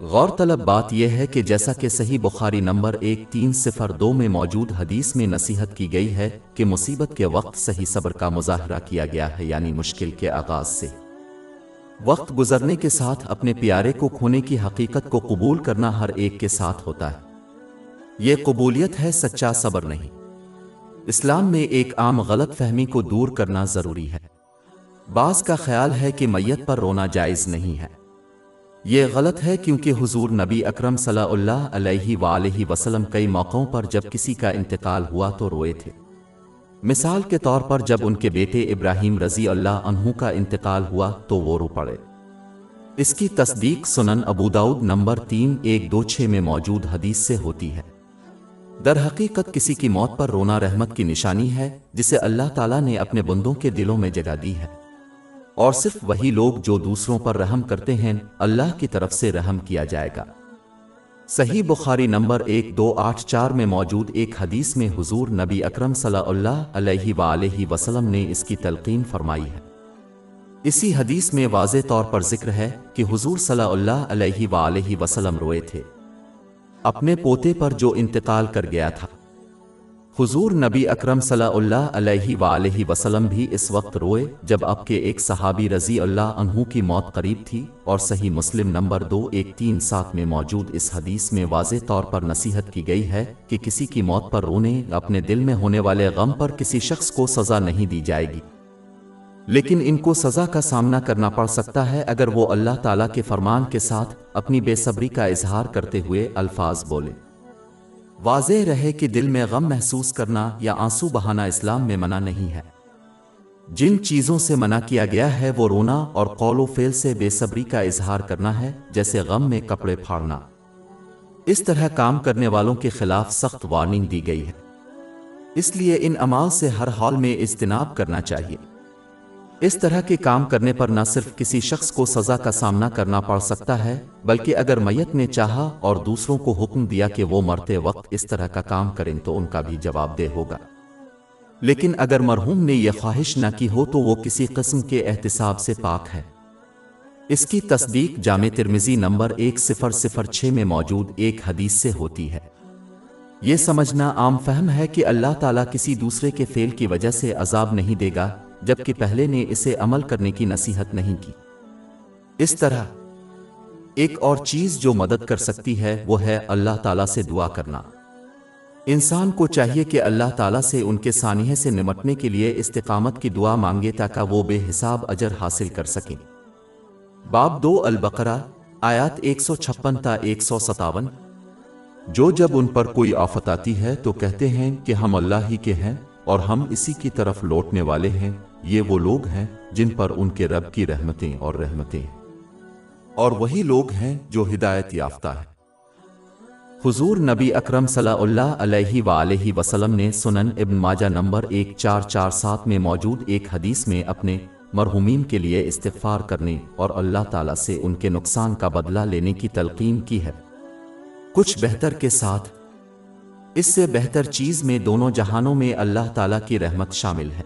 غور طلب بات یہ ہے کہ جیسا کہ صحیح بخاری نمبر 1302 میں موجود حدیث میں نصیحت کی گئی ہے کہ مصیبت کے وقت صحیح صبر کا مظاہرہ کیا گیا ہے، یعنی مشکل کے آغاز سے وقت گزرنے کے ساتھ اپنے پیارے کو کھونے کی حقیقت کو قبول کرنا ہر ایک کے ساتھ ہوتا ہے۔ یہ قبولیت ہے، سچا صبر نہیں۔ اسلام میں ایک عام غلط فہمی کو دور کرنا ضروری ہے۔ بعض کا خیال ہے کہ میت پر رونا جائز نہیں ہے۔ یہ غلط ہے، کیونکہ حضور نبی اکرم صلی اللہ علیہ وآلہ وسلم کئی موقعوں پر جب کسی کا انتقال ہوا تو روئے تھے۔ مثال کے طور پر جب ان کے بیٹے ابراہیم رضی اللہ عنہ کا انتقال ہوا تو وہ رو پڑے۔ اس کی تصدیق سنن ابو داؤد نمبر 3126 میں موجود حدیث سے ہوتی ہے۔ در حقیقت کسی کی موت پر رونا رحمت کی نشانی ہے، جسے اللہ تعالیٰ نے اپنے بندوں کے دلوں میں جگہ دی ہے، اور صرف وہی لوگ جو دوسروں پر رحم کرتے ہیں اللہ کی طرف سے رحم کیا جائے گا۔ صحیح بخاری نمبر 1284 میں موجود ایک حدیث میں حضور نبی اکرم صلی اللہ علیہ وآلہ وسلم نے اس کی تلقین فرمائی ہے۔ اسی حدیث میں واضح طور پر ذکر ہے کہ حضور صلی اللہ علیہ وآلہ وسلم روئے تھے اپنے پوتے پر جو انتقال کر گیا تھا۔ حضور نبی اکرم صلی اللہ علیہ وآلہ وسلم بھی اس وقت روئے جب آپ کے ایک صحابی رضی اللہ عنہ کی موت قریب تھی، اور صحیح مسلم نمبر 2137 میں موجود اس حدیث میں واضح طور پر نصیحت کی گئی ہے کہ کسی کی موت پر رونے اپنے دل میں ہونے والے غم پر کسی شخص کو سزا نہیں دی جائے گی، لیکن ان کو سزا کا سامنا کرنا پڑ سکتا ہے اگر وہ اللہ تعالیٰ کے فرمان کے ساتھ اپنی بے صبری کا اظہار کرتے ہوئے الفاظ بولے۔ واضح رہے کہ دل میں غم محسوس کرنا یا آنسو بہانا اسلام میں منع نہیں ہے۔ جن چیزوں سے منع کیا گیا ہے وہ رونا اور قول و فعل سے بے صبری کا اظہار کرنا ہے، جیسے غم میں کپڑے پھاڑنا۔ اس طرح کام کرنے والوں کے خلاف سخت وارننگ دی گئی ہے، اس لیے ان اعمال سے ہر حال میں اجتناب کرنا چاہیے۔ اس طرح کے کام کرنے پر نہ صرف کسی شخص کو سزا کا سامنا کرنا پڑ سکتا ہے، بلکہ اگر میت نے چاہا اور دوسروں کو حکم دیا کہ وہ مرتے وقت اس طرح کا کام کریں تو ان کا بھی جواب دہ ہوگا۔ لیکن اگر مرحوم نے یہ خواہش نہ کی ہو تو وہ کسی قسم کے احتساب سے پاک ہے۔ اس کی تصدیق جامع ترمذی نمبر 1006 میں موجود ایک حدیث سے ہوتی ہے۔ یہ سمجھنا عام فہم ہے کہ اللہ تعالیٰ کسی دوسرے کے فعل کی وجہ سے عذاب نہیں دے گا جبکہ پہلے نے اسے عمل کرنے کی نصیحت نہیں کی۔ اس طرح ایک اور چیز جو مدد کر سکتی ہے وہ ہے اللہ تعالیٰ سے دعا کرنا۔ انسان کو چاہیے کہ اللہ تعالیٰ سے ان کے سانحے سے نمٹنے کے لیے استقامت کی دعا مانگے تاکہ وہ بے حساب اجر حاصل کر سکیں۔ باب 2 البقرہ آیات 156 تا 157۔ جو جب ان پر کوئی آفت آتی ہے تو کہتے ہیں کہ ہم اللہ ہی کے ہیں اور ہم اسی کی طرف لوٹنے والے ہیں، یہ وہ لوگ ہیں جن پر ان کے رب کی رحمتیں ہیں، اور وہی لوگ ہیں جو ہدایت یافتہ ہیں۔ حضور نبی اکرم صلی اللہ علیہ وآلہ وسلم نے سنن ابن ماجہ نمبر 1447 میں موجود ایک حدیث میں اپنے مرحومین کے لیے استغفار کرنے اور اللہ تعالیٰ سے ان کے نقصان کا بدلہ لینے کی تلقین کی ہے۔ کچھ بہتر کے ساتھ اس سے بہتر چیز میں دونوں جہانوں میں اللہ تعالیٰ کی رحمت شامل ہے۔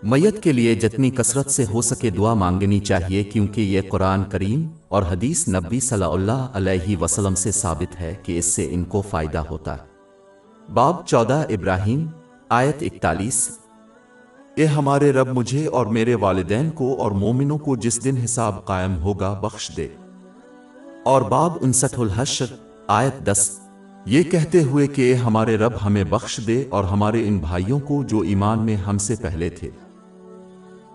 میت کے لیے جتنی کثرت سے ہو سکے دعا مانگنی چاہیے، کیونکہ یہ قرآن کریم اور حدیث نبی صلی اللہ علیہ وسلم سے ثابت ہے کہ اس سے ان کو فائدہ ہوتا ہے۔ باب 14 ابراہیم آیت 41۔ اے ہمارے رب مجھے اور میرے والدین کو اور مومنوں کو جس دن حساب قائم ہوگا بخش دے۔ اور باب 59 الحشر آیت 10۔ یہ کہتے ہوئے کہ اے ہمارے رب ہمیں بخش دے اور ہمارے ان بھائیوں کو جو ایمان میں ہم سے پہلے تھے۔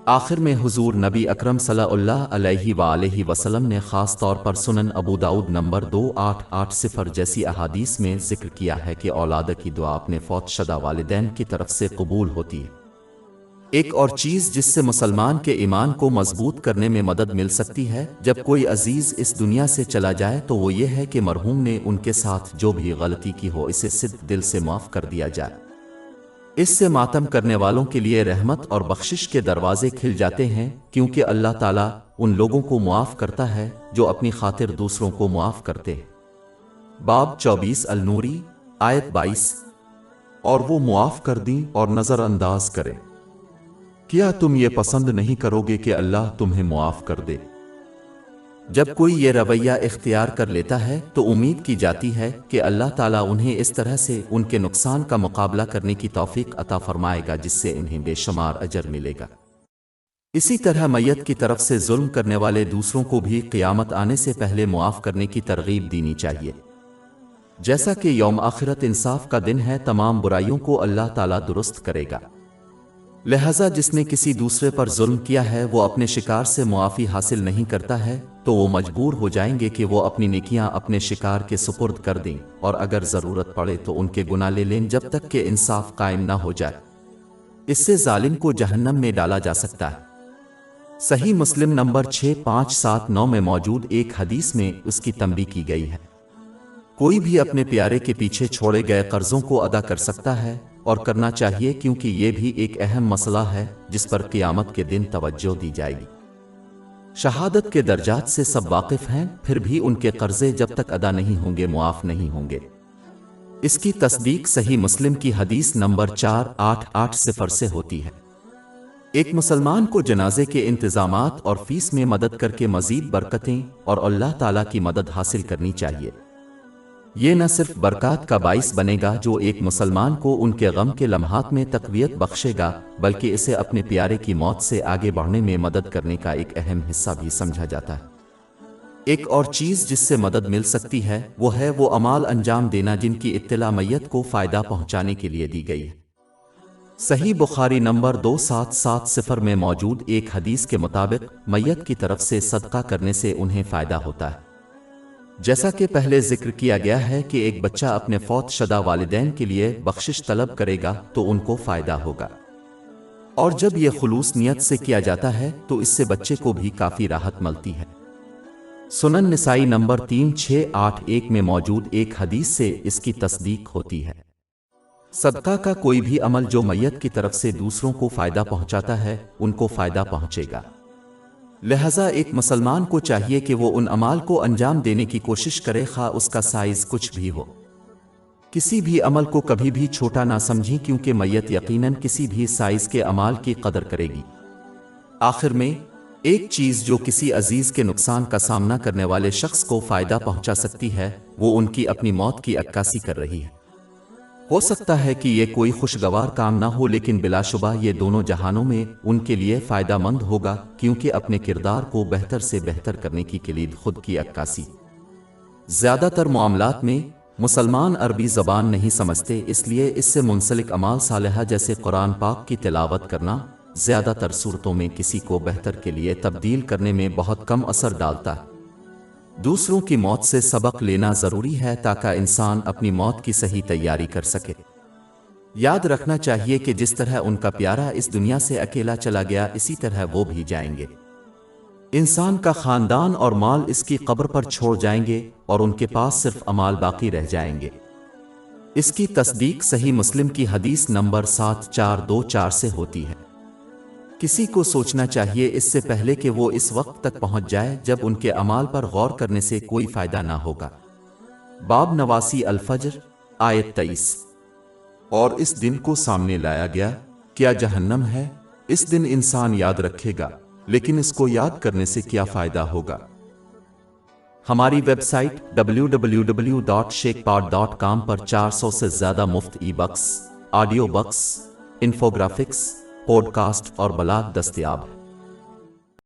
آخر میں حضور نبی اکرم صلی اللہ علیہ وآلہ وسلم نے خاص طور پر سنن ابو داؤد نمبر 2880 جیسی احادیث میں ذکر کیا ہے کہ اولاد کی دعا اپنے فوت شدہ والدین کی طرف سے قبول ہوتی ہے۔ ایک اور چیز جس سے مسلمان کے ایمان کو مضبوط کرنے میں مدد مل سکتی ہے جب کوئی عزیز اس دنیا سے چلا جائے تو وہ یہ ہے کہ مرحوم نے ان کے ساتھ جو بھی غلطی کی ہو اسے صدق دل سے معاف کر دیا جائے۔ اس سے ماتم کرنے والوں کے لیے رحمت اور بخشش کے دروازے کھل جاتے ہیں، کیونکہ اللہ تعالیٰ ان لوگوں کو معاف کرتا ہے جو اپنی خاطر دوسروں کو معاف کرتے ہیں۔ باب 24 النوری آیت 22۔ اور وہ معاف کر دیں اور نظر انداز کریں۔ کیا تم یہ پسند نہیں کرو گے کہ اللہ تمہیں معاف کر دے؟ جب کوئی یہ رویہ اختیار کر لیتا ہے تو امید کی جاتی ہے کہ اللہ تعالیٰ انہیں اس طرح سے ان کے نقصان کا مقابلہ کرنے کی توفیق عطا فرمائے گا جس سے انہیں بے شمار اجر ملے گا۔ اسی طرح میت کی طرف سے ظلم کرنے والے دوسروں کو بھی قیامت آنے سے پہلے معاف کرنے کی ترغیب دینی چاہیے۔ جیسا کہ یوم آخرت انصاف کا دن ہے، تمام برائیوں کو اللہ تعالیٰ درست کرے گا، لہذا جس نے کسی دوسرے پر ظلم کیا ہے وہ اپنے شکار سے معافی حاصل نہیں کرتا ہے تو وہ مجبور ہو جائیں گے کہ وہ اپنی نیکیاں اپنے شکار کے سپرد کر دیں، اور اگر ضرورت پڑے تو ان کے گناہ لے لیں جب تک کہ انصاف قائم نہ ہو جائے۔ اس سے ظالم کو جہنم میں ڈالا جا سکتا ہے۔ صحیح مسلم نمبر 6579 میں موجود ایک حدیث میں اس کی تنبیہ کی گئی ہے، کوئی بھی اپنے پیارے کے پیچھے چھوڑے گئے قرضوں کو ادا کر سکتا ہے، اور کرنا چاہیے کیونکہ یہ بھی ایک اہم مسئلہ ہے جس پر قیامت کے دن توجہ دی جائے گی۔ شہادت کے درجات سے سب واقف ہیں، پھر بھی ان کے قرضے جب تک ادا نہیں ہوں گے معاف نہیں ہوں گے۔ اس کی تصدیق صحیح مسلم کی حدیث نمبر 4880 سے ہوتی ہے۔ ایک مسلمان کو جنازے کے انتظامات اور فیس میں مدد کر کے مزید برکتیں اور اللہ تعالیٰ کی مدد حاصل کرنی چاہیے۔ یہ نہ صرف برکات کا باعث بنے گا جو ایک مسلمان کو ان کے غم کے لمحات میں تقویت بخشے گا، بلکہ اسے اپنے پیارے کی موت سے آگے بڑھنے میں مدد کرنے کا ایک اہم حصہ بھی سمجھا جاتا ہے۔ ایک اور چیز جس سے مدد مل سکتی ہے وہ ہے وہ اعمال انجام دینا جن کی اطلاع میت کو فائدہ پہنچانے کے لیے دی گئی ہے۔ صحیح بخاری نمبر 2770 میں موجود ایک حدیث کے مطابق میت کی طرف سے صدقہ کرنے سے انہیں فائدہ ہوتا ہے۔ جیسا کہ پہلے ذکر کیا گیا ہے کہ ایک بچہ اپنے فوت شدہ والدین کے لیے بخشش طلب کرے گا تو ان کو فائدہ ہوگا، اور جب یہ خلوص نیت سے کیا جاتا ہے تو اس سے بچے کو بھی کافی راحت ملتی ہے۔ سنن نسائی نمبر 3681 میں موجود ایک حدیث سے اس کی تصدیق ہوتی ہے۔ صدقہ کا کوئی بھی عمل جو میت کی طرف سے دوسروں کو فائدہ پہنچاتا ہے ان کو فائدہ پہنچے گا، لہذا ایک مسلمان کو چاہیے کہ وہ ان اعمال کو انجام دینے کی کوشش کرے، خواہ اس کا سائز کچھ بھی ہو۔ کسی بھی عمل کو کبھی بھی چھوٹا نہ سمجھیں کیونکہ میت یقیناً کسی بھی سائز کے اعمال کی قدر کرے گی۔ آخر میں ایک چیز جو کسی عزیز کے نقصان کا سامنا کرنے والے شخص کو فائدہ پہنچا سکتی ہے وہ ان کی اپنی موت کی عکاسی کر رہی ہے۔ ہو سکتا ہے کہ یہ کوئی خوشگوار کام نہ ہو، لیکن بلا شبہ یہ دونوں جہانوں میں ان کے لیے فائدہ مند ہوگا، کیونکہ اپنے کردار کو بہتر سے بہتر کرنے کی کلید خود کی عکاسی۔ زیادہ تر معاملات میں مسلمان عربی زبان نہیں سمجھتے، اس لیے اس سے منسلک اعمال صالحہ جیسے قرآن پاک کی تلاوت کرنا زیادہ تر صورتوں میں کسی کو بہتر کے لیے تبدیل کرنے میں بہت کم اثر ڈالتا ہے۔ دوسروں کی موت سے سبق لینا ضروری ہے تاکہ انسان اپنی موت کی صحیح تیاری کر سکے۔ یاد رکھنا چاہیے کہ جس طرح ان کا پیارا اس دنیا سے اکیلا چلا گیا اسی طرح وہ بھی جائیں گے۔ انسان کا خاندان اور مال اس کی قبر پر چھوڑ جائیں گے اور ان کے پاس صرف اعمال باقی رہ جائیں گے۔ اس کی تصدیق صحیح مسلم کی حدیث نمبر 7424 سے ہوتی ہے۔ کسی کو سوچنا چاہیے اس سے پہلے کہ وہ اس وقت تک پہنچ جائے جب ان کے اعمال پر غور کرنے سے کوئی فائدہ نہ ہوگا۔ باب نواسی الفجر آیت 23۔ اور اس دن کو سامنے لایا گیا، کیا جہنم ہے؟ اس دن انسان یاد رکھے گا، لیکن اس کو یاد کرنے سے کیا فائدہ ہوگا؟ ہماری ویب سائٹ www.sheikhpod.com پر 400 سے زیادہ مفت e books, audio books, infographics, podcast اور بلاگ دستیاب ہے۔